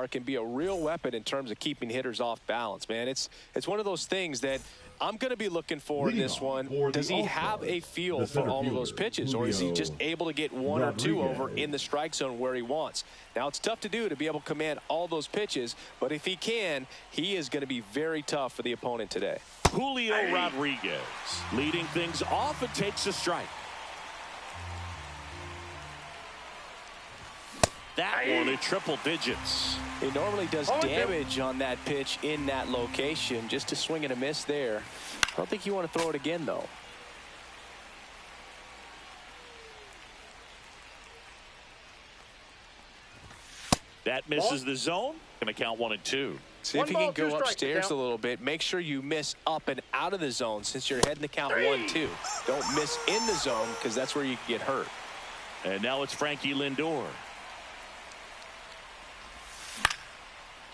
can be a real weapon in terms of keeping hitters off balance, man. It's one of those things that I'm going to be looking for in this one. Does he have a feel for all of those pitches, or is he just able to get one or two over in the strike zone where he wants? Now, it's tough to do to be able to command all those pitches, but if he can, he is going to be very tough for the opponent today. Julio Rodriguez leading things off and takes a strike. That one in triple digits. It normally does damage on that pitch in that location. Just to swing and a miss there. I don't think you want to throw it again, though. That misses the zone. Going to count 1-2. See if you can go upstairs a little bit. Make sure you miss up and out of the zone since you're heading the count 1-2. Don't miss in the zone because that's where you can get hurt. And now it's Frankie Lindor.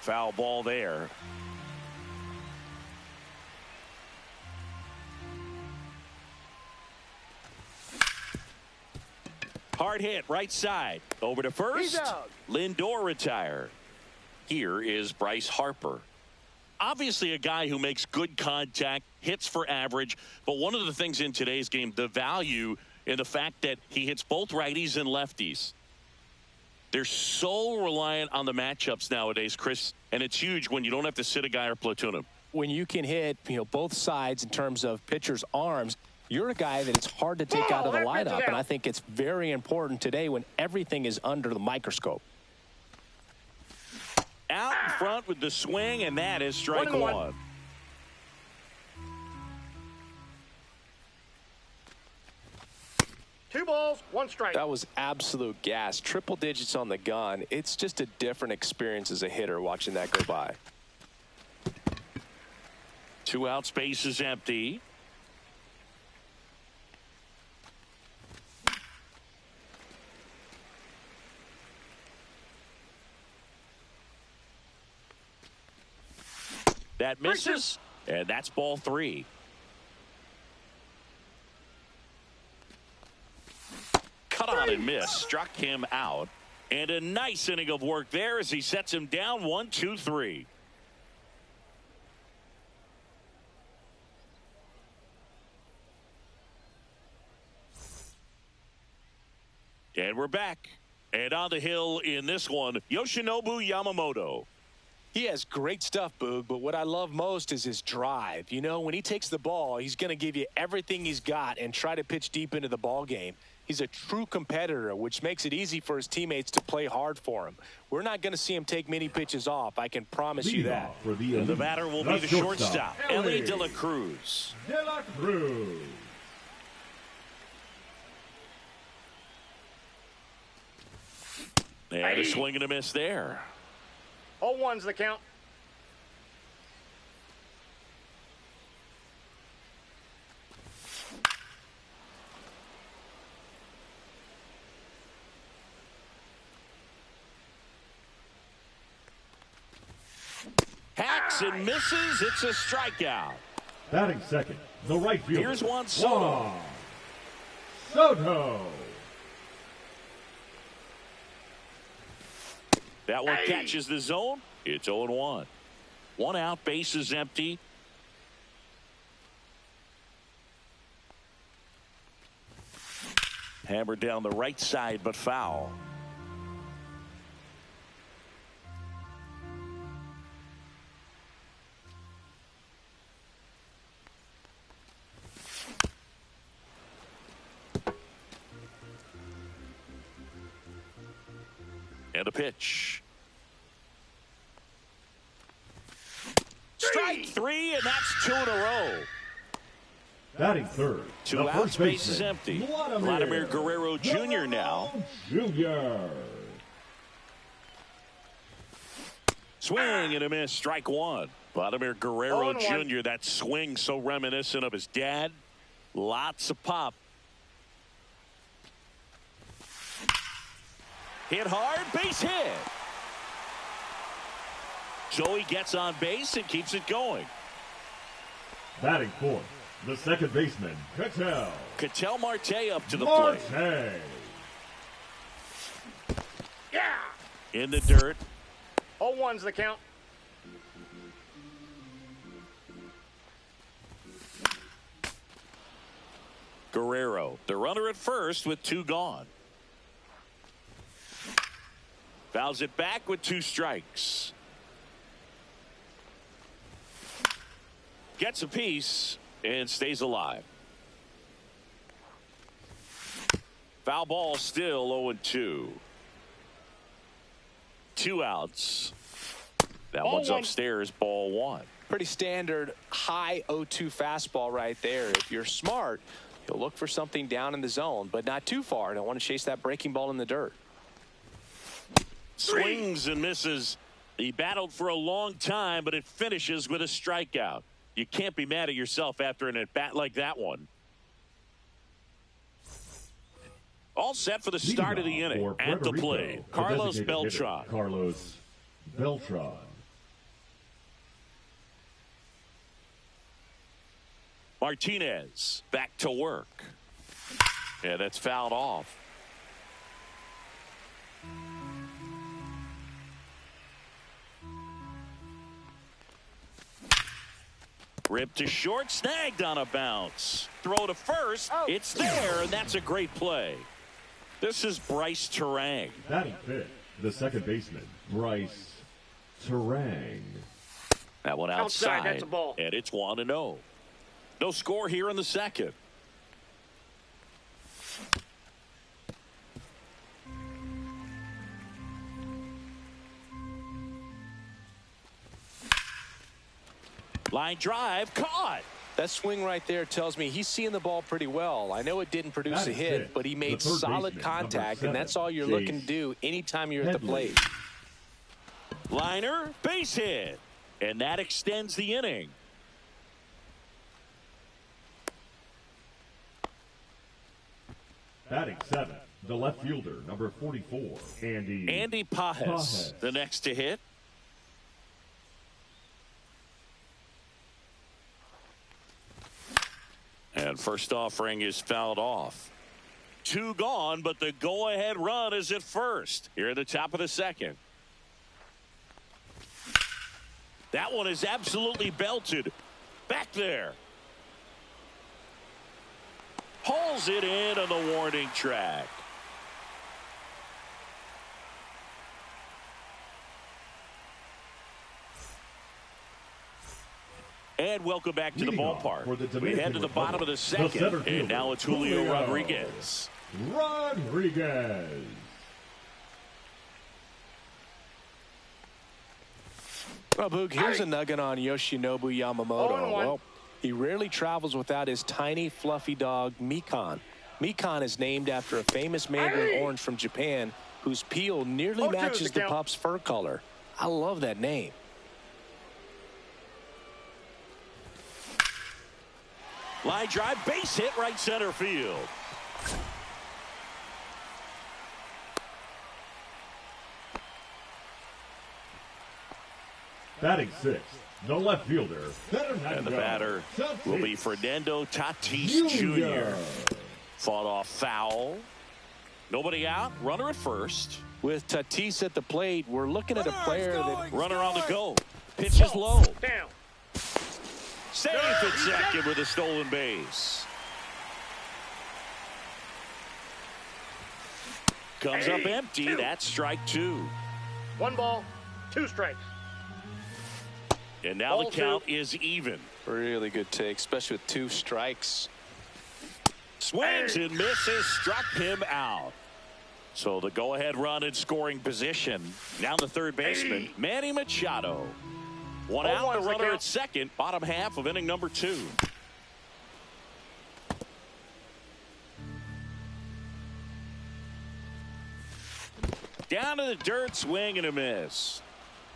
Foul ball there. Hard hit right side. Over to first. Lindor retired. Here is Bryce Harper. Obviously a guy who makes good contact, hits for average, but one of the things in today's game, the value in the fact that he hits both righties and lefties. They're so reliant on the matchups nowadays, Chris, and it's huge when you don't have to sit a guy or platoon him. When you can hit, both sides in terms of pitchers' arms, you're a guy that it's hard to take out of the lineup, and I think it's very important today when everything is under the microscope. Out in front with the swing, and that is strike one. Two balls, one strike. That was absolute gas. Triple digits on the gun. It's just a different experience as a hitter watching that go by. 2 out, space is empty. That misses, and that's ball 3. Cut on and miss, struck him out, and a nice inning of work there as he sets him down 1-2-3. And we're back, and on the hill in this one, Yoshinobu Yamamoto. He has great stuff, Boog, but what I love most is his drive. When he takes the ball, he's going to give you everything he's got and try to pitch deep into the ball game. He's a true competitor, which makes it easy for his teammates to play hard for him. We're not going to see him take many pitches off. I can promise you that. The batter will be the shortstop, Ellie De La Cruz. De La Cruz. And a swing and a miss there. 0-1's the count. Hacks and misses. It's a strikeout. Batting second, the right fielder. Here's Juan Soto. Soto. That one catches the zone. It's 0-1. 1 out, base is empty. Hammered down the right side, but foul. And a pitch. Strike 3, and that's 2 in a row. Batting third. 2 out, space is empty. Vladimir Guerrero Jr. now. Swing and a miss, strike 1. Vladimir Guerrero Jr., that swing so reminiscent of his dad. Lots of pop. Hit hard, base hit. Joey gets on base and keeps it going. Batting fourth, the second baseman, Ketel Marte up to the plate. Yeah. In the dirt. 0-1's the count. Guerrero, the runner at first with 2 gone. Fouls it back with 2 strikes. Gets a piece and stays alive. Foul ball, still 0-2. 2 outs. That one's upstairs, ball 1. Pretty standard high 0-2 fastball right there. If you're smart, you'll look for something down in the zone, but not too far. Don't want to chase that breaking ball in the dirt. Swings and misses. He battled for a long time, but it finishes with a strikeout. You can't be mad at yourself after an at-bat like that one. All set for the start of the inning. At the plate, Carlos Beltran. Carlos Beltran. Martinez back to work. Yeah, that's fouled off. Ripped to short, snagged on a bounce. Throw to first. It's there, and that's a great play. This is Bryce Terang. Batting fifth, the second baseman, Bryce Terang. That one outside, that's a ball. and it's 1-0. No score here in the second. Line drive, caught. That swing right there tells me he's seeing the ball pretty well. I know it didn't produce a hit, but he made solid contact, and that's all you're looking to do anytime you're at the plate. Liner, base hit, and that extends the inning. Batting seventh, the left fielder, number 44, Andy Pages, the next to hit. And first offering is fouled off. 2 gone, but the go-ahead run is at first. Here at the top of the second. That one is absolutely belted. Back there. Hauls it in on the warning track. And welcome back to the ballpark. We head to the bottom of the second, and now it's Julio Rodriguez. Well, Boog, here's a nugget on Yoshinobu Yamamoto. Well, he rarely travels without his tiny, fluffy dog, Mikan. Mikan is named after a famous mandarin orange from Japan whose peel nearly matches the pup's fur color. I love that name. Line drive, base hit, right center field. Batting sixth, the left fielder, and the batter will be Fernando Tatis Jr. Fought off foul. Nobody out, runner at first. With Tatis at the plate, we're looking at a player that... Runner on the go. Pitch is low. Down. Safe at second with a stolen base. Comes up empty. That's strike 2. 1 ball, 2 strikes. And now the count is even. Really good take, especially with 2 strikes. Swings and misses, struck him out. So the go-ahead run in scoring position. Now the third baseman, Manny Machado. 1 out, the runner at second, bottom half of inning number 2. Down to the dirt, swing and a miss.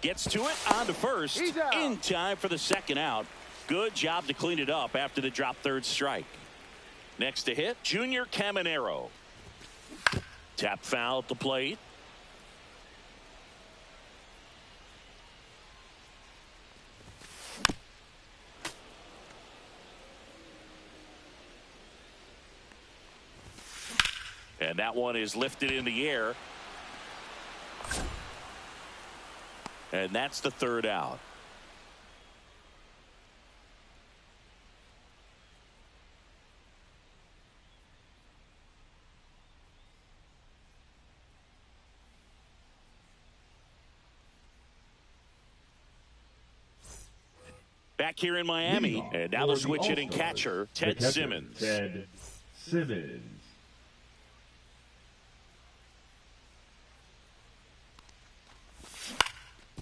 Gets to it, on to first, in time for the second out. Good job to clean it up after the drop third strike. Next to hit, Junior Caminero. Tap foul at the plate. And that one is lifted in the air. And that's the third out. Back here in Miami, and now the switch hitting catcher, Ted Simmons. Ted Simmons.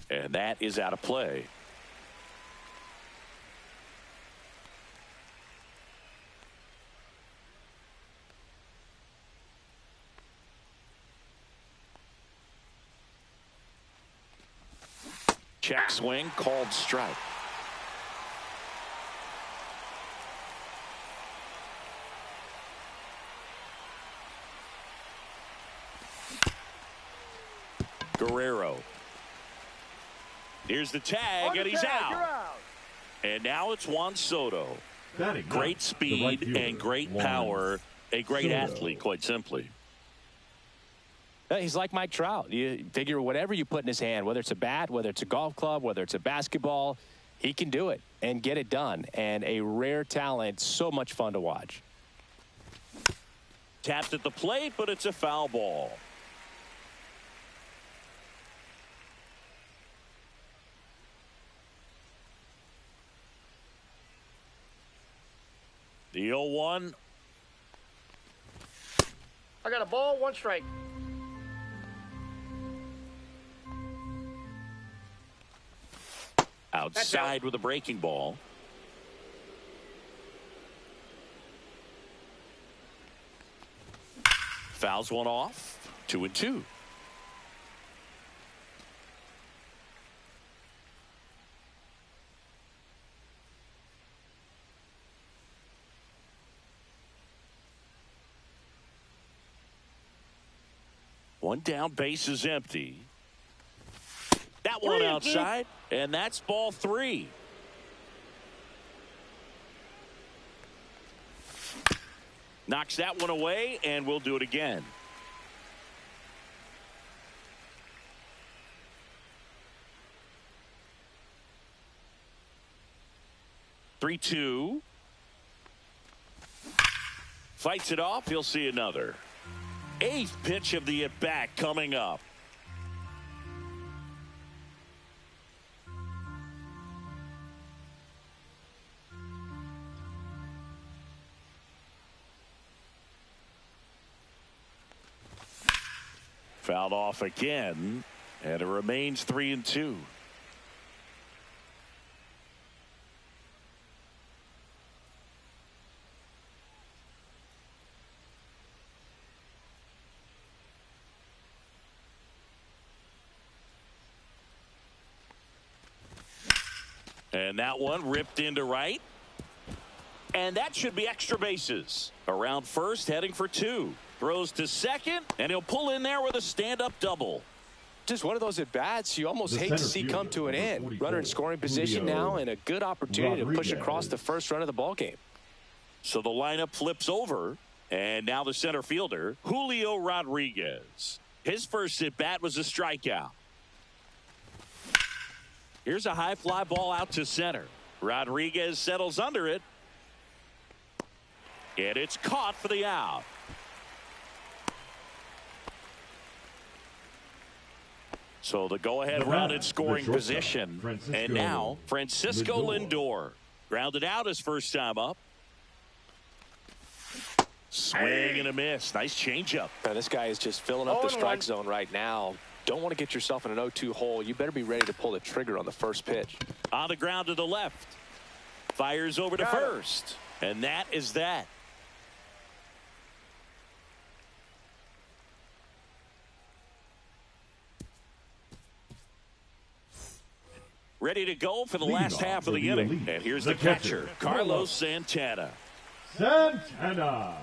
And that is out of play. Check swing, called strike. Guerrero. Here's the tag, and he's out. And now it's Juan Soto. Great speed and great power. A great athlete, quite simply. He's like Mike Trout. You figure whatever you put in his hand, whether it's a bat, whether it's a golf club, whether it's a basketball, he can do it and get it done. And a rare talent, so much fun to watch. Tapped at the plate, but it's a foul ball. The 0-1. I got a ball, 1 strike. Outside with a breaking ball. Fouls one off. 2-2. One down, base is empty. That one outside, and that's ball 3. Knocks that one away, and we'll do it again. Three, 2. Fights it off. He'll see another. 8th pitch of the at-bat coming up. Fouled off again, and it remains 3-2. And that one ripped into right. And that should be extra bases. Around first, heading for 2. Throws to second, and he'll pull in there with a stand-up double. Just one of those at-bats you almost hate to see come to an end. Runner in scoring position now, and a good opportunity to push across the first run of the ballgame. So the lineup flips over, and now the center fielder, Julio Rodriguez. His first at-bat was a strikeout. Here's a high fly ball out to center. Rodriguez settles under it. And it's caught for the out. So the go-ahead run in scoring position. And now Francisco Lindor. Grounded out his first time up. Swing and a miss. Nice changeup. This guy is just filling up the strike zone right now. Don't want to get yourself in an 0-2 hole. You better be ready to pull the trigger on the first pitch. On the ground to the left. Fires over to first. And that is that. Ready to go for the last half of the inning. And here's the catcher, Carlos Santana. Santana.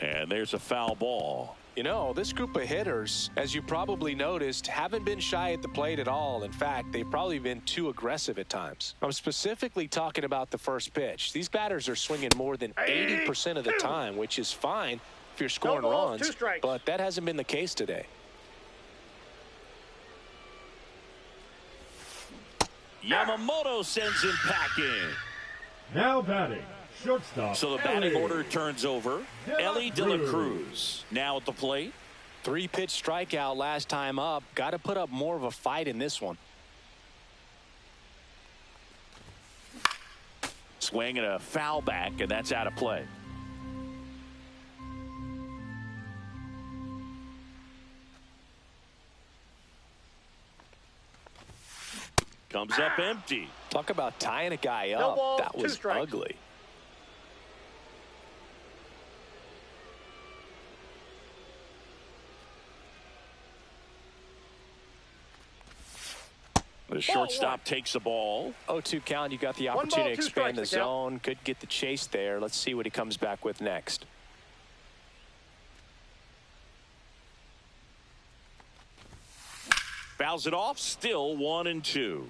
And there's a foul ball. You know, this group of hitters, as you probably noticed, haven't been shy at the plate at all. In fact, they've probably been too aggressive at times. I'm specifically talking about the first pitch. These batters are swinging more than 80% of the time, which is fine if you're scoring No balls, runs, 2 strikes. but that hasn't been the case today. Yamamoto sends him packing. Now batting, shortstop. So the batting order turns over. Ellie De La Cruz now at the plate. 3-pitch strikeout last time up. Got to put up more of a fight in this one. Swing and a foul back, and that's out of play. Comes up empty. Talk about tying a guy No up. balls, That 2 was strikes. ugly. The shortstop takes the ball. 0-2 count. You got the 1 opportunity ball, to 2 expand the strikes, Miguel. zone. Could get the chase there. Let's see what he comes back with next. Fouls it off. Still 1-2.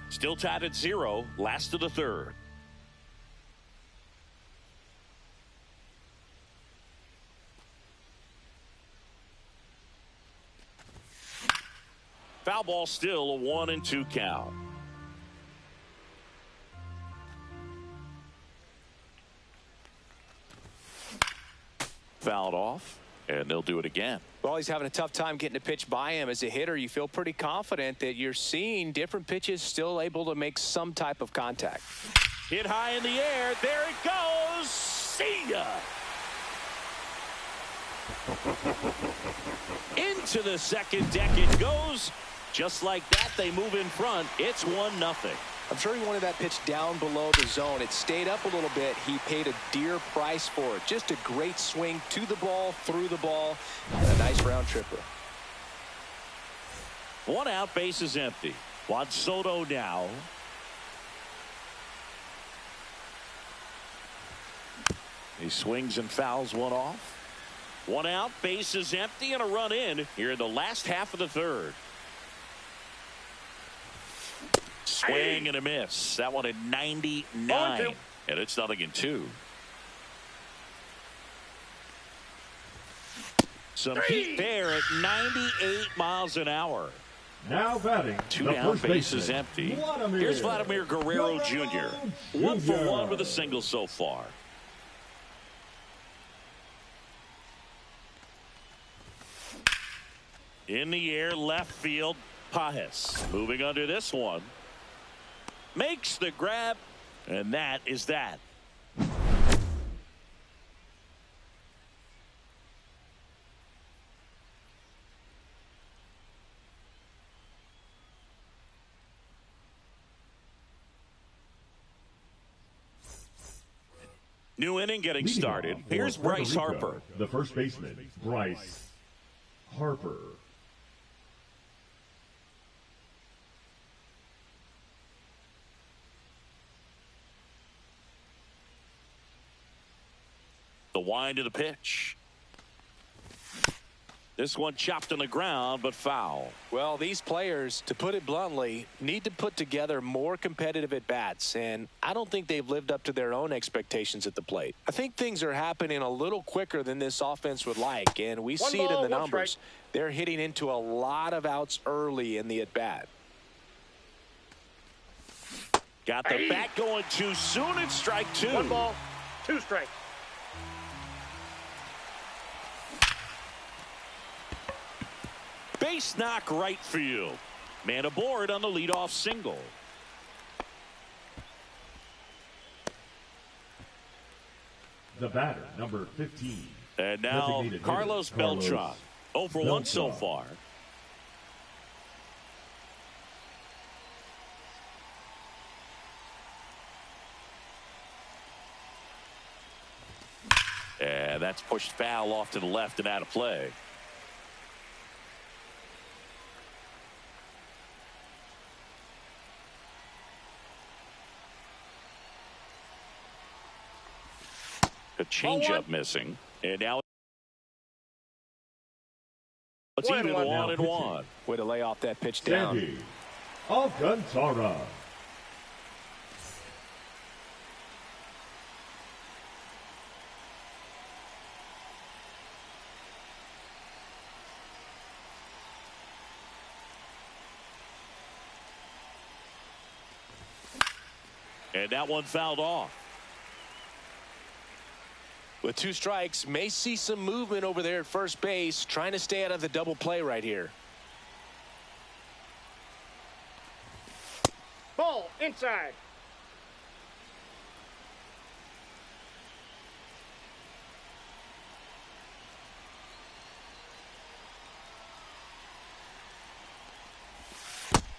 Still tied at 0. Last of the third. Foul ball, still a 1-2 count. Fouled off, and they'll do it again. Well, he's having a tough time getting a pitch by him. As a hitter, you feel pretty confident that you're seeing different pitches still able to make some type of contact. Hit high in the air. There it goes. See ya. Into the second deck it goes. Just like that, they move in front. It's 1-0. I'm sure he wanted that pitch down below the zone. It stayed up a little bit. He paid a dear price for it. Just a great swing to the ball, through the ball, and a nice round tripper. 1 out, base is empty. Juan Soto now. He swings and fouls one off. 1 out, base is empty, and a run in here in the last half of the third. Swing and a miss. That one at 99. And it's 0-2. Some heat there at 98 miles an hour. Now batting, 2 the down, first base is baseman, empty. Vladimir. Here's Vladimir Guerrero Jr. 1 for 1 with a single so far. In the air, left field, Pajes. Moving under this one. Makes the grab, and that is that. New inning getting Leading started. off for Here's Puerto Bryce Rico, Harper. The first baseman, Bryce Harper. The wind of the pitch. This one chopped on the ground, but foul. Well, these players, to put it bluntly, need to put together more competitive at-bats, and I don't think they've lived up to their own expectations at the plate. I think things are happening a little quicker than this offense would like, and we see it in the numbers. They're hitting into a lot of outs early in the at-bat. Got the bat going too soon. It's strike 2. 1 ball, 2 strikes. Base knock right field. Man aboard on the leadoff single. The batter, number 15. And now Designated Carlos hitter, Carlos Beltran. 0 for 1 so Beltran. far. And that's pushed foul off to the left and out of play. A changeup missing. And now it's even 1-1. Way to lay off that pitch down. Sandy Alcantara. And that one fouled off. With 2 strikes, may see some movement over there at first base, trying to stay out of the double play right here. Ball inside.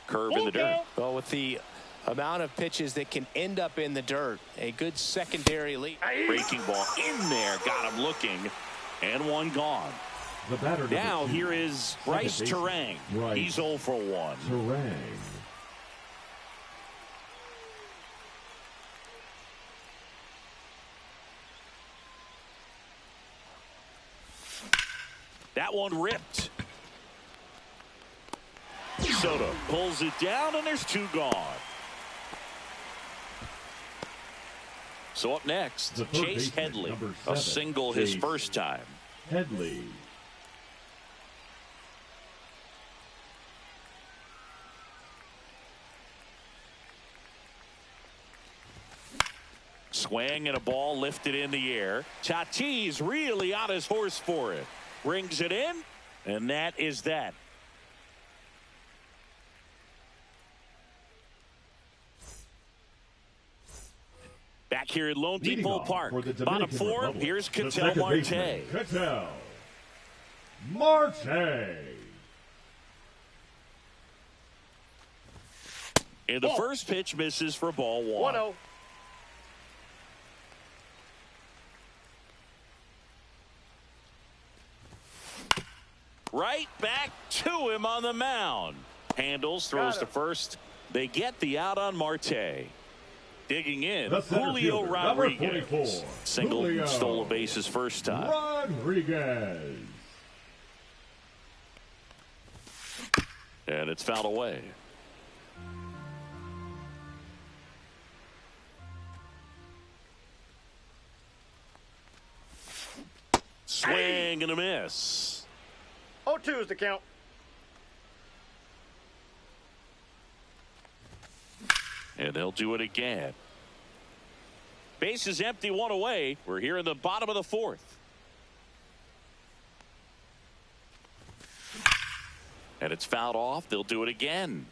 Curve in the dirt. Well, with the amount of pitches that can end up in the dirt, a good secondary lead. Breaking ball in there, got him looking, and one gone. The batter Now two, here is Bryce Terang. He's 0 for 1. Terang. That one ripped. Soto pulls it down, and there's 2 gone. So up next, Chase Headley. A single his first time. Headley. Swing and a ball lifted in the air. Tatis really on his horse for it. Brings it in, and that is that. Back here at Lone Depot Park. Bottom 4, here's Ketel Marte. Ketel Marte. And the first pitch misses for ball 1. 1-0. Right back to him on the mound. Handles, throws to first. They get the out on Marte. Digging in, Julio fielder, Rodriguez. 44, Single, Julio stole a base his first time. Rodriguez. And it's fouled away. Swing and a miss. 0-2 is the count. And they'll do it again. Base is empty, 1 away. We're here in the bottom of the 4th. And it's fouled off. They'll do it again.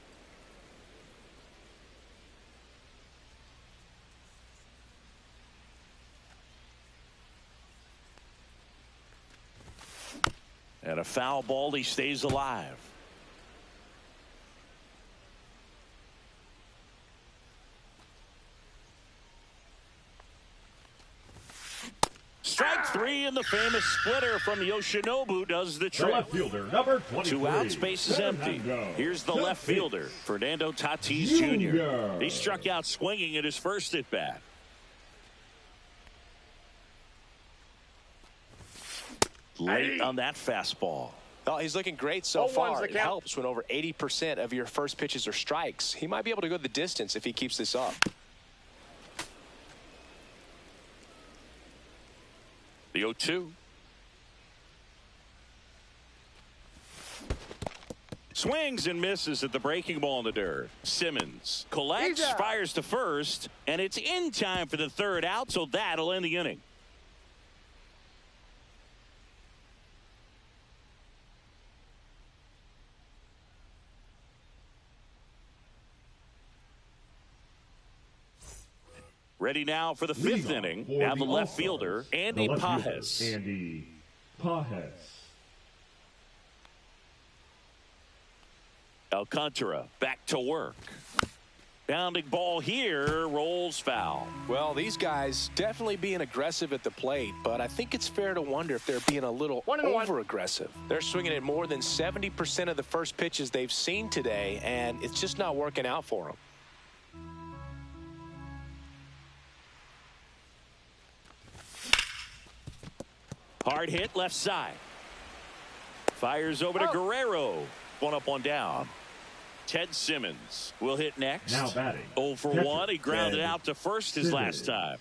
And a foul ball. He stays alive. Strike 3, and the famous splitter from Yoshinobu does the The trick. left fielder, number 23. 2 outs, base is empty. Here's the left fielder, Fernando Tatis Jr. He struck out swinging at his first at bat. Late on that fastball. Oh, he's looking great so far. It count. helps when over 80% of your first pitches are strikes. He might be able to go the distance if he keeps this up. The 0-2. Swings and misses at the breaking ball in the dirt. Simmons collects, fires to first, and it's in time for the 3rd out, so that'll end the inning. Ready now for the 5th inning. Now the left fielder, Andy Pages. Andy Pages. Alcantara back to work. Bounding ball here, rolls foul. Well, these guys definitely being aggressive at the plate, but I think it's fair to wonder if they're being a little over-aggressive. They're swinging at more than 70% of the first pitches they've seen today, and it's just not working out for them. Hard hit left side. Fires over to Guerrero. 1 up, 1 down. Ted Simmons will hit next. Now batting. 0 for 1. He grounded out to first his last time.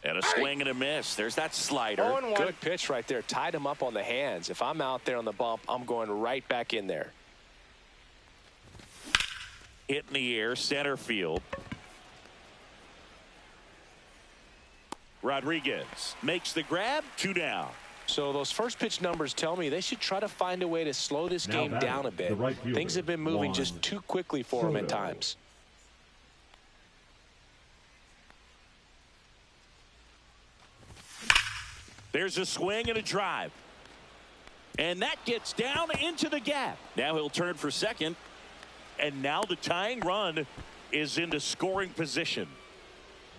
And a swing and a miss. There's that slider. Good pitch right there. Tied him up on the hands. If I'm out there on the bump, I'm going right back in there. Hit in the air, center field. Rodriguez makes the grab, 2 down. So those first pitch numbers tell me they should try to find a way to slow this game down a bit. Things have been moving just too quickly for them at times. There's a swing and a drive. And that gets down into the gap. Now he'll turn for second. And now the tying run is into scoring position.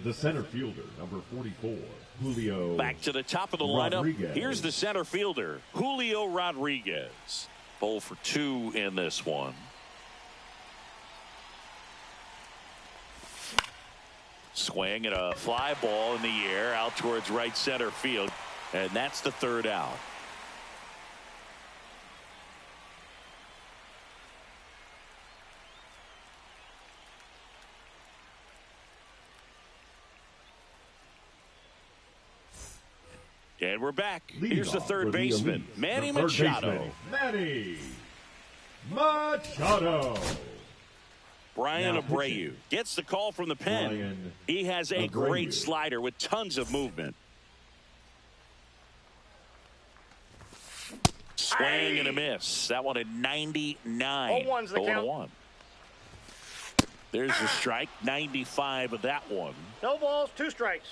The center fielder, number 44, Julio. Back to the top of the lineup. Here's the center fielder, Julio Rodriguez. 0 for 2 in this one. Swing and a fly ball in the air out towards right center field. And that's the 3rd out. And we're back. Here's the 3rd baseman, Manny Machado. Manny Machado. Brian Abreu gets the call from the pen. He has a great slider with tons of movement. Swing and a miss. That one at 99. 0-1's the count. 0-1. There's a strike. 95 of that one. No balls, 2 strikes.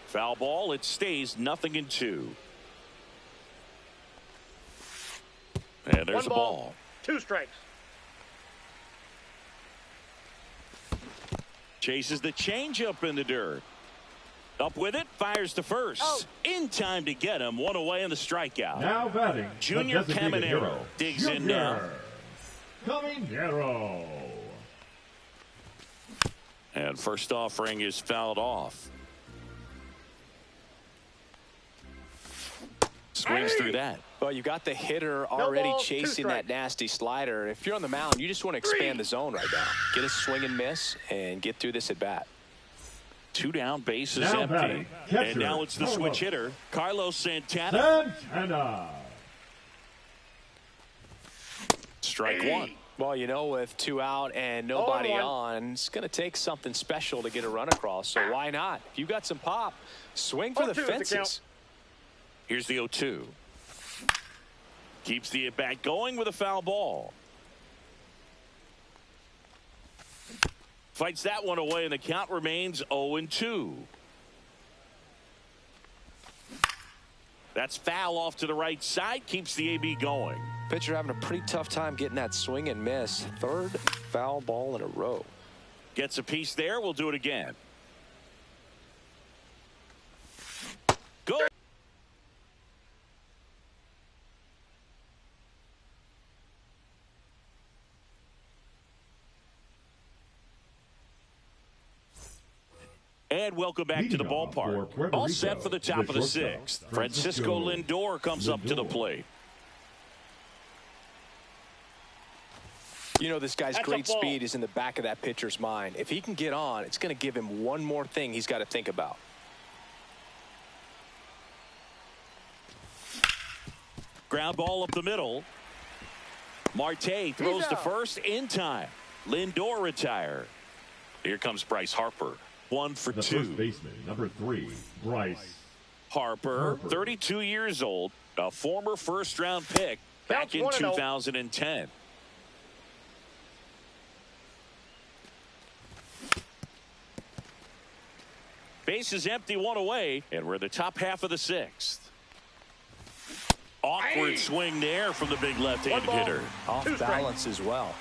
Foul ball. It stays 0-2. And there's a ball. 2 strikes. Chases the changeup in the dirt. Up with it, fires to first. In time to get him. 1 away in the strikeout. Now batting, Junior Caminero digs in now. Caminero. And first offering is fouled off. Swings through that. Well, you got the hitter already chasing that nasty slider. If you're on the mound, you just want to expand the zone right now. Get a swing and miss and get through this at bat. 2 down, base is empty. And now it's the switch hitter, Carlos Santana. Strike 1. Well, you know, with 2 out and nobody on, it's going to take something special to get a run across. So why not? If you got some pop, swing for the fences. Here's the 0-2. Keeps the at-bat going with a foul ball. Fights that one away, and the count remains 0-2. That's foul off to the right side. Keeps the AB going. Pitcher having a pretty tough time getting that swing and miss. 3rd foul ball in a row. Gets a piece there. We'll do it again. Go. And welcome back to the ballpark. All set for the top of the 6th. Francisco Lindor comes up to the plate. You know, this guy's great speed is in the back of that pitcher's mind. If he can get on, it's going to give him one more thing he's got to think about. Ground ball up the middle. Marte throws to first in time. Lindor retire. Here comes Bryce Harper. 1 for 2. The first baseman, number 3, Bryce Harper, 32 years old, a former first-round pick back in 2010. Base is empty, 1 away, and we're at the top half of the 6th. Awkward swing there from the big left-handed hitter. Off balance as well.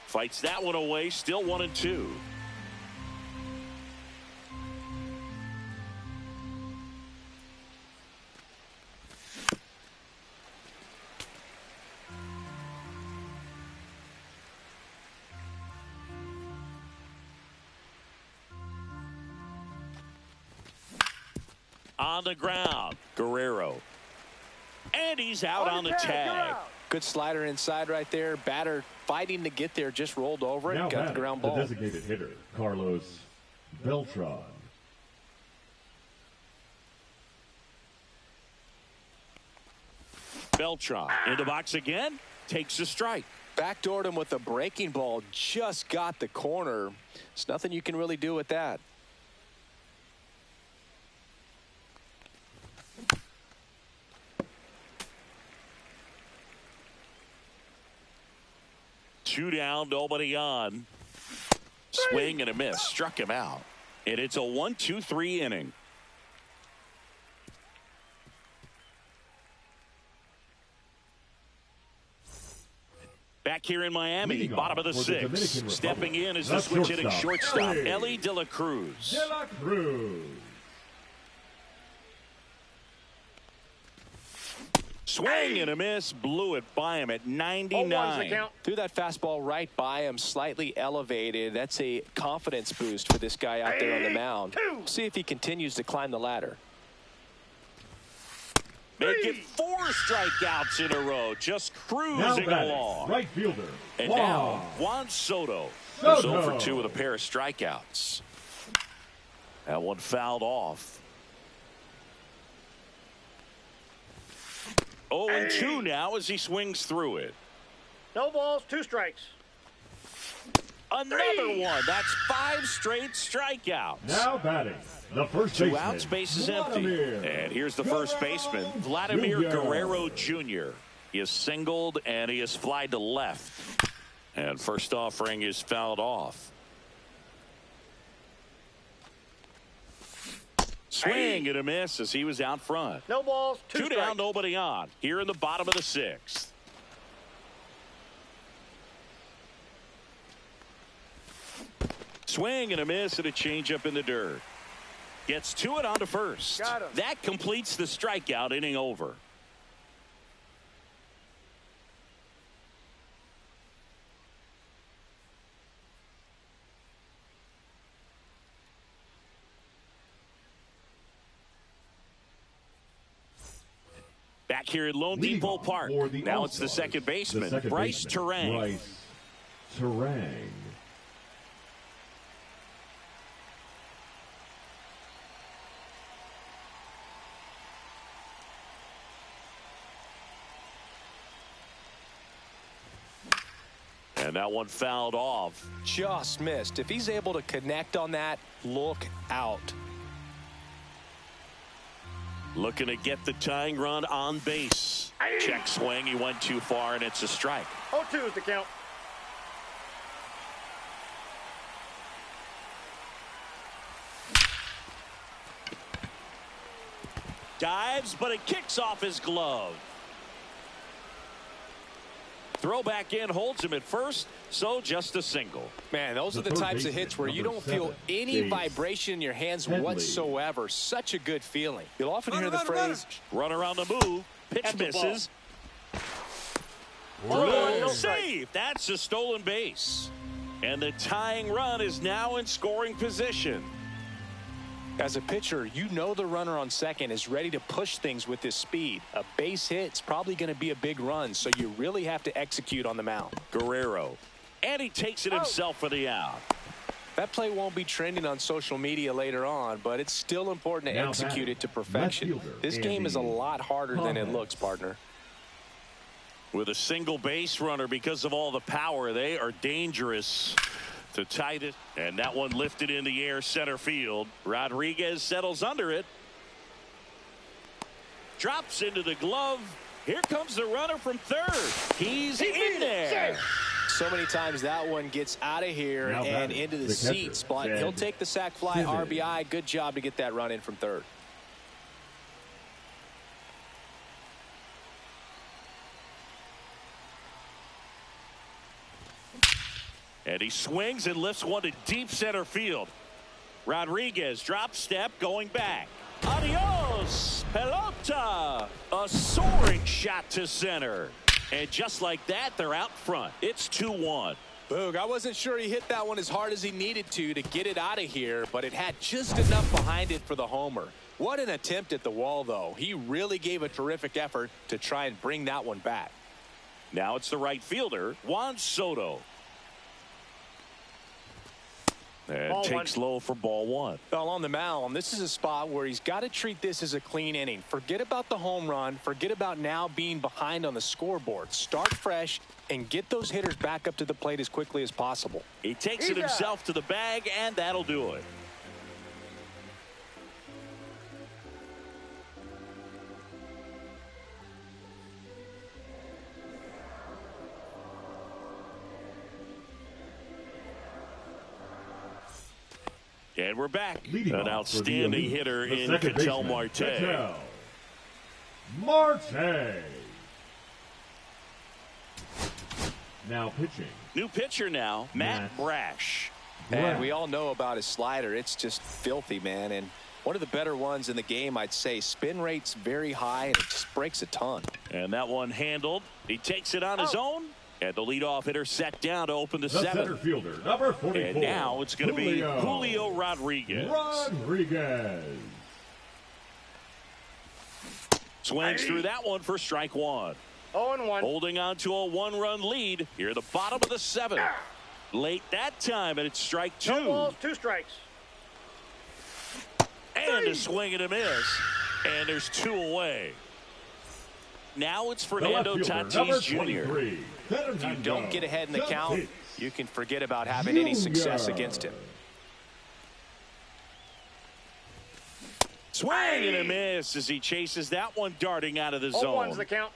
Fights that one away, still 1-2. On the ground, Guerrero. And he's out on the tag. Good slider inside right there. Batter fighting to get there, just rolled over it and got the ground ball. The designated hitter, Carlos Beltran. Beltran in the box again, takes a strike. Backdoored him with a breaking ball, just got the corner. There's nothing you can really do with that. Two down, nobody on. Swing and a miss, struck him out. And it's a 1-2-3 inning. Back here in Miami, bottom of the sixth. Stepping in is the switch hitting shortstop, Ellie De La Cruz. De La Cruz. Swing and a miss, blew it by him at 99. Threw that fastball right by him, slightly elevated. That's a confidence boost for this guy out there on the mound. See if he continues to climb the ladder. Make it 4 strikeouts in a row, just cruising along. Right fielder. And now Juan Soto is 0 for 2 with a pair of strikeouts. That one fouled off. 0-2 now as he swings through it. No balls, 2 strikes. Another one. That's 5 straight strikeouts. Now batting, the first baseman. 2 outs, base is empty. And here's the first baseman, Vladimir Guerrero Jr. He is singled and he is flied to left. And first offering is fouled off. Swing and a miss as he was out front. No balls, 2 strikes. 2 down, nobody on. Here in the bottom of the 6th. Swing and a miss and a changeup in the dirt. Gets to it onto first. Got him. That completes the strikeout inning over. Back here at Lone Depot Park. Now it's the second baseman, Bryce Terang. Bryce Terang. And that one fouled off. Just missed. If he's able to connect on that, look out. Looking to get the tying run on base. Check swing. He went too far, and it's a strike. 0-2 is the count. Dives, but it kicks off his glove. Throw back in, holds him at first, so just a single. Man, those are the types of hits where you don't feel any vibration in your hands whatsoever. Such a good feeling. You'll often hear the phrase, runner on the move, pitch misses. Save. That's a stolen base. And the tying run is now in scoring position. as a pitcher, you know the runner on second is ready to push things with his speed. A base hit's probably going to be a big run, so you really have to execute on the mound. Guerrero. And he takes it himself for the out. That play won't be trending on social media later on, but it's still important to execute it to perfection. This game is a lot harder than it looks, partner. With a single base runner, because of all the power, they are dangerous to tight it. And that one lifted in the air center field. Rodriguez settles under it. Drops into the glove. Here comes the runner from third. He's in there. So many times that one gets out of here and into the seats, but he'll take the sac fly RBI. Good job to get that run in from third. And he swings and lifts one to deep center field. Rodriguez drop step going back. Adios, pelota. A soaring shot to center. And just like that, they're out front. It's 2-1. Boog, I wasn't sure he hit that one as hard as he needed to get it out of here, but it had just enough behind it for the homer. What an attempt at the wall, though. He really gave a terrific effort to try and bring that one back. Now it's the right fielder, Juan Soto. And Ball takes one. low for ball one. Well, on the mound, this is a spot where he's got to treat this as a clean inning. Forget about the home run. Forget about now being behind on the scoreboard. Start fresh and get those hitters back up to the plate as quickly as possible. He takes it himself to the bag, and that'll do it. And we're back. Leading An outstanding hitter in Ketel Marte. Marte. Now pitching. New pitcher now, Matt Brash. And we all know about his slider. It's just filthy, man. And one of the better ones in the game, I'd say. Spin rate's very high, and it just breaks a ton. And that one handled. He takes it on his own. And the leadoff hitter set down to open the seventh. Center fielder, number 44. And now it's going to be Julio Rodriguez. Swings through that one for strike one. 0-1. Holding on to a one-run lead here at the bottom of the seventh. Late that time, and it's strike two. No balls, 2 strikes. And a swing and a miss. And there's 2 away. Now it's Fernando Tatis Jr. If you don't get ahead in the count, you can forget about having any success against him. Swing and a miss as he chases that one darting out of the zone. 0-1's the count.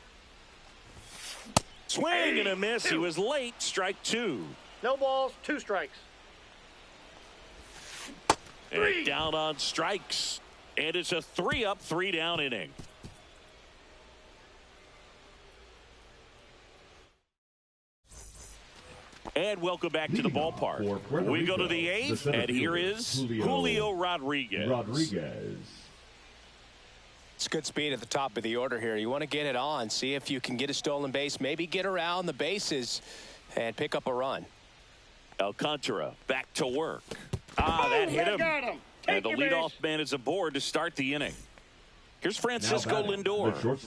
Swing and a miss. He was late. Strike two. No balls, 2 strikes. And down on strikes. And it's a 3-up, 3-down inning. And welcome back to the ballpark. We go to the 8th, and here is Julio Rodriguez. It's good speed at the top of the order here. You want to get it on, see if you can get a stolen base, maybe get around the bases and pick up a run. Alcantara back to work. That hit him. And the leadoff man is aboard to start the inning. Here's Francisco Lindor.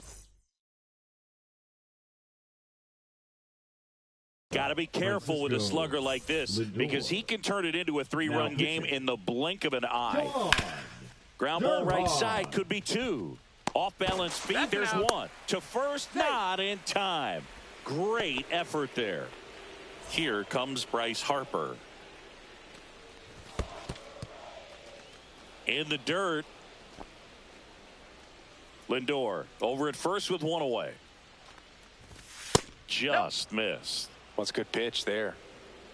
Got to be careful with a slugger like this because he can turn it into a 3-run game in the blink of an eye. Ground ball right side could be 2. Off balance speed, there's 1. To first, not in time. Great effort there. Here comes Bryce Harper. In the dirt. Lindor over at first with 1 away. Just missed. What's a good pitch there.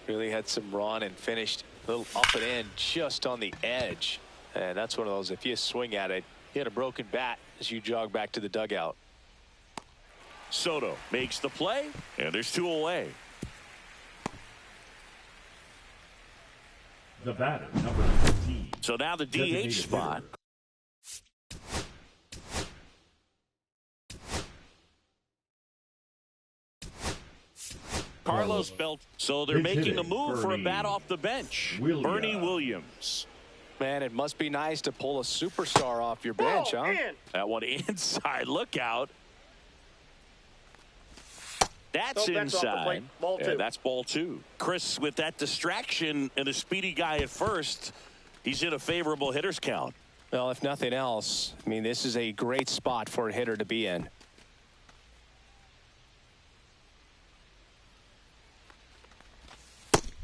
Really had some run and finished a little up and in just on the edge. And that's one of those, if you swing at it, you had a broken bat as you jog back to the dugout. Soto makes the play, and there's 2 away. The batter, number 15. So now the DH spot. Carlos Belt. So they're making a move for a bat off the bench. Bernie Williams. Man, it must be nice to pull a superstar off your bench, huh? That one inside. Look out. That's inside. Ball 2. That's ball 2. Chris, with that distraction and a speedy guy at first, he's in a favorable hitter's count. Well, if nothing else, I mean, this is a great spot for a hitter to be in.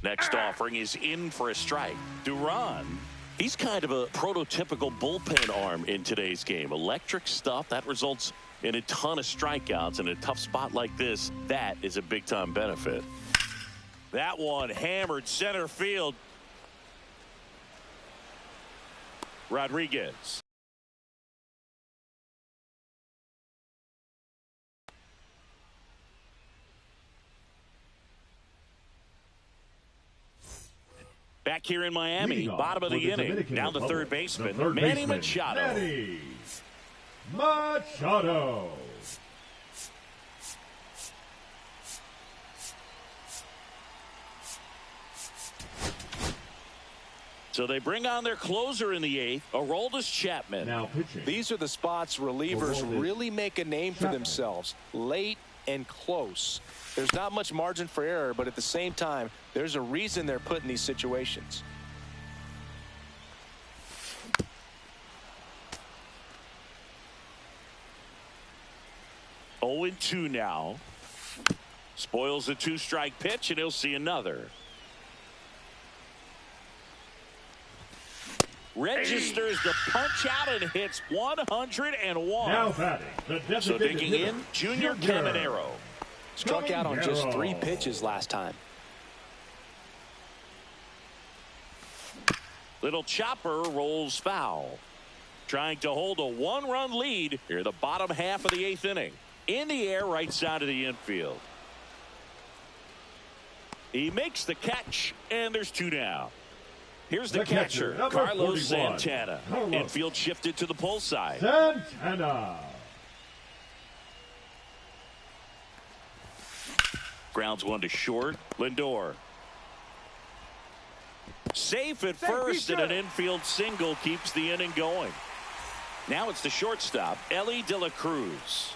Next offering is in for a strike. Duran. He's kind of a prototypical bullpen arm in today's game. Electric stuff that results in a ton of strikeouts. In a tough spot like this, that is a big time benefit. That one hammered center field. Rodriguez. Back here in Miami, bottom of the inning, down to third baseman, Manny Machado. Manny Machado. So they bring on their closer in the 8th, Aroldis Chapman. Now pitching. These are the spots relievers really make a name for themselves. Late and close. There's not much margin for error, but at the same time, there's a reason they're put in these situations. 0-2 now. Spoils a 2-strike pitch, and he'll see another. Registers the punch out and hits 101. Now batting, the designated so digging hitter, in, Junior Caminero. Struck out on just 3 pitches last time. Little chopper rolls foul. Trying to hold a 1-run lead here, the bottom half of the 8th inning. In the air, right side of the infield. He makes the catch, and there's 2 down. Here's the catcher, Carlos 41, Santana. Carlos. Infield shifted to the pull side. Santana. Grounds 1 to short. Lindor. Safe at first, and an infield single keeps the inning going. Now it's the shortstop, Ellie De La Cruz.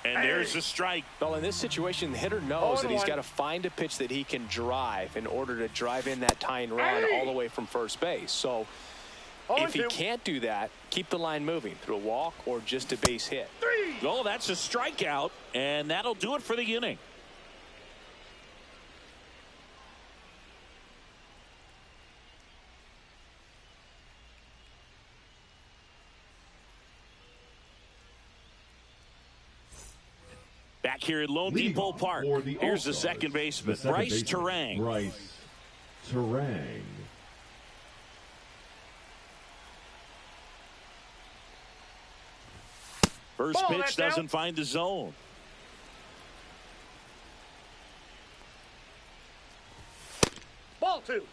And there's a strike. Well, in this situation, the hitter knows that he's got to find a pitch that he can drive in order to drive in that tying run all the way from first base. So if he can't do that, keep the line moving through a walk or just a base hit. Oh, that's a strikeout, and that'll do it for the inning. Back here at Lone Depot Park, here's the second baseman, Bryce Turang. Bryce Turang. First pitch doesn't find the zone. Ball 2.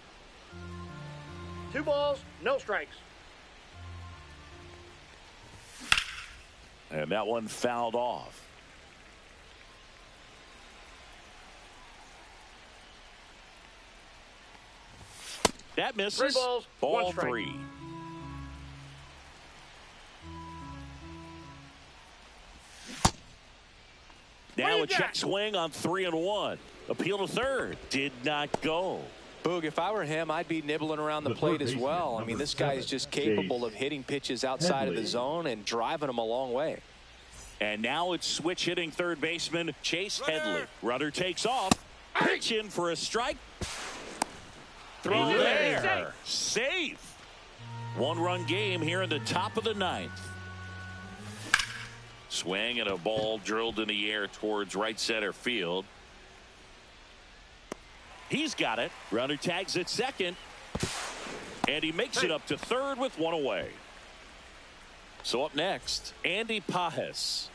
2 balls, no strikes. And that one fouled off. That misses. 3 balls, Ball 1 strike. 3. Now a check swing on 3-1. Appeal to third. Did not go. Boog, if I were him, I'd be nibbling around the plate as well. I mean, this guy is just capable of hitting pitches outside of the zone and driving them a long way. And now it's switch hitting third baseman Chase Headley. Runner takes off. Pitch in for a strike. Throw there. Safe. 1-run game here in the top of the 9th. Swing and a ball drilled in the air towards right center field. He's got it. Runner tags at second. And he makes it up to third with 1 away. So up next, Andy Pajes.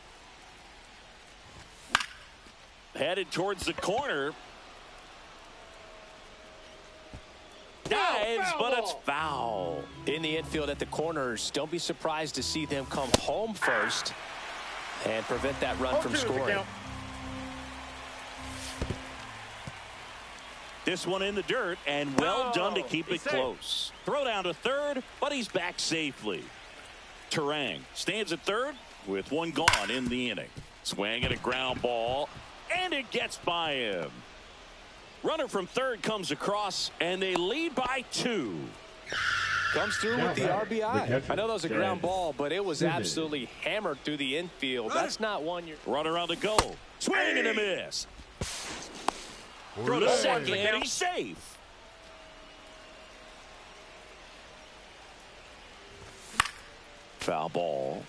Headed towards the corner. Dives, but it's foul. In the infield at the corners, don't be surprised to see them come home first and prevent that run from scoring. This one in the dirt, and well done to keep it close. Throw down to third, but he's back safely. Turang stands at third with 1 gone in the inning. Swing at a ground ball, and it gets by him. Runner from third comes across, and they lead by 2. Comes through with the RBI. I know that was a ground ball, but it was absolutely hammered through the infield. That's not one you're... Runner on the go. Swing and a miss. Throw to second, and he's safe. Foul ball.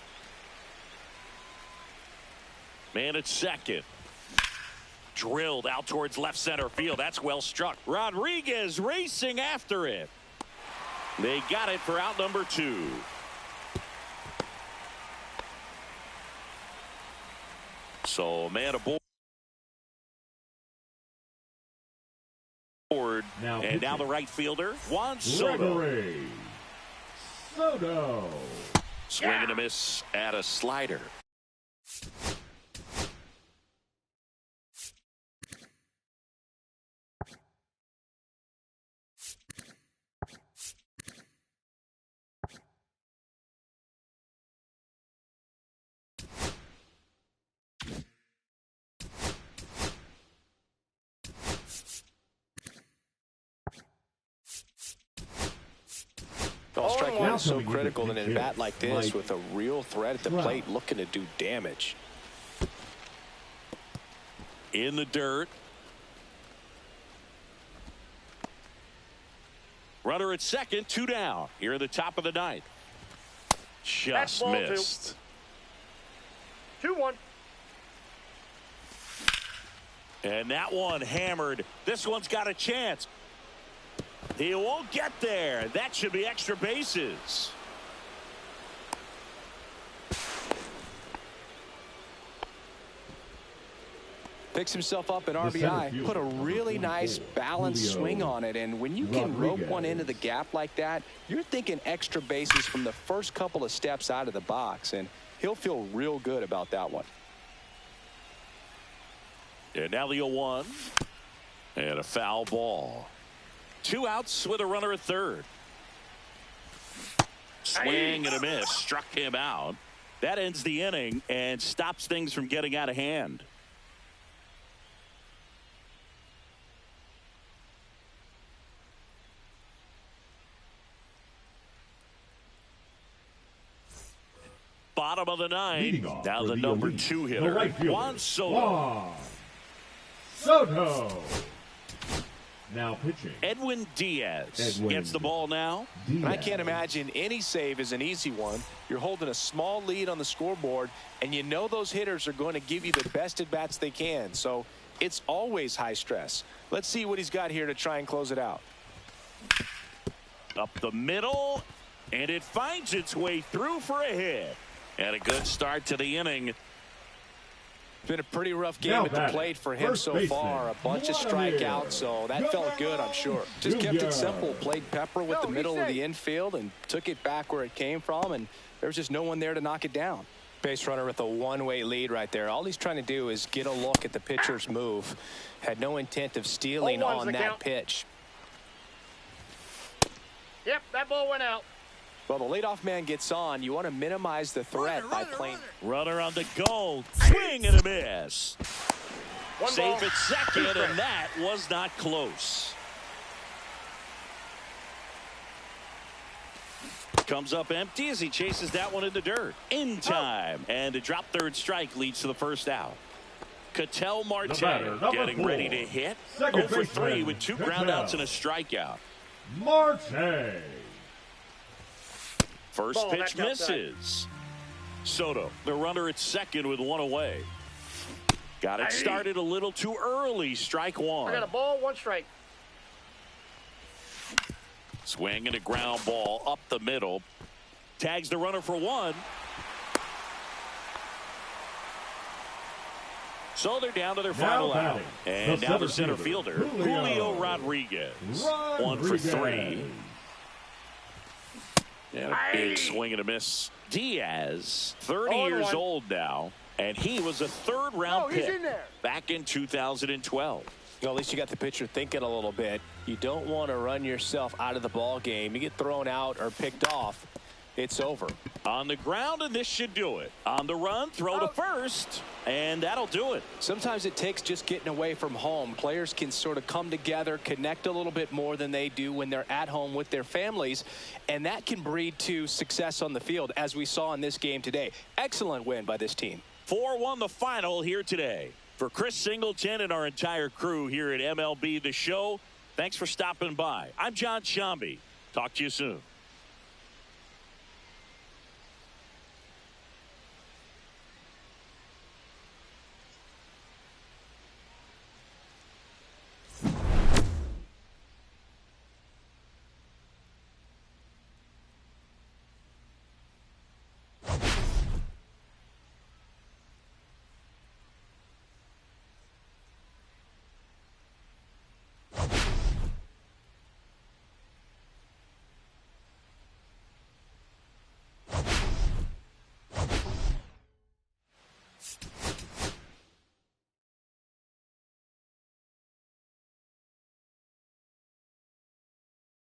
Man at second. Drilled out towards left center field. That's well struck. Rodriguez racing after it. They got it for out number 2. So man aboard. And now the right fielder, Juan Soto. Swing and a miss at a slider. Well, striking out is so critical in a bat like this with a real threat at the plate looking to do damage. In the dirt. Runner at second, 2 down. Here at the top of the ninth. Just missed. 2-1. And that one hammered. This one's got a chance. He won't get there. That should be extra bases. Picks himself up an RBI, put a really nice balanced swing on it, and when you can rope one into the gap like that, you're thinking extra bases from the first couple of steps out of the box, and he'll feel real good about that one. And now the 0-1 and a foul ball. 2 outs with a runner at third. Swing and a miss, struck him out. That ends the inning and stops things from getting out of hand. Bottom of the ninth. Now the number 2 hitter, Juan Soto. Now pitching. Edwin Diaz gets the ball now. I can't imagine any save is an easy one. You're holding a small lead on the scoreboard, and you know those hitters are going to give you the best at bats they can. So it's always high stress. Let's see what he's got here to try and close it out. Up the middle, and it finds its way through for a hit. And a good start to the inning. It's been a pretty rough game at the plate for him so far. A bunch of strikeouts, so that felt good, I'm sure. Just kept it simple. Played pepper with the middle of the infield and took it back where it came from, and there was just no one there to knock it down. Base runner with a one-way lead right there. All he's trying to do is get a look at the pitcher's move. Had no intent of stealing on that pitch. Yep, that ball went out. Well, the leadoff man gets on. You want to minimize the threat by playing. Runner on the goal. Swing and a miss. Safe at second, and that was not close. Comes up empty as he chases that one in the dirt. In time. And a drop third strike leads to the first out. Ketel Marte getting ready to hit. 0 for 3 with 2 groundouts and a strikeout. Marte. First pitch misses. Soto, the runner at second with 1 away. Got it started a little too early. Strike 1. I got a ball, 1 strike. Swing and a ground ball up the middle. Tags the runner for 1. So they're down to their final out. And now the center fielder, Julio Rodriguez. 1 for 3. And a big swing and a miss. Diaz, 30 years old now, and he was a third-round pick back in 2012. Well, at least you got the pitcher thinking a little bit. You don't want to run yourself out of the ball game. You get thrown out or picked off, it's over. On the ground, and this should do it. On the run, throw to first, and that'll do it. Sometimes it takes just getting away from home. Players can sort of come together, connect a little bit more than they do when they're at home with their families, and that can breed to success on the field, as we saw in this game today. Excellent win by this team. 4-1 the final here today. For Chris Singleton and our entire crew here at MLB The Show, thanks for stopping by. I'm John Shambi. Talk to you soon.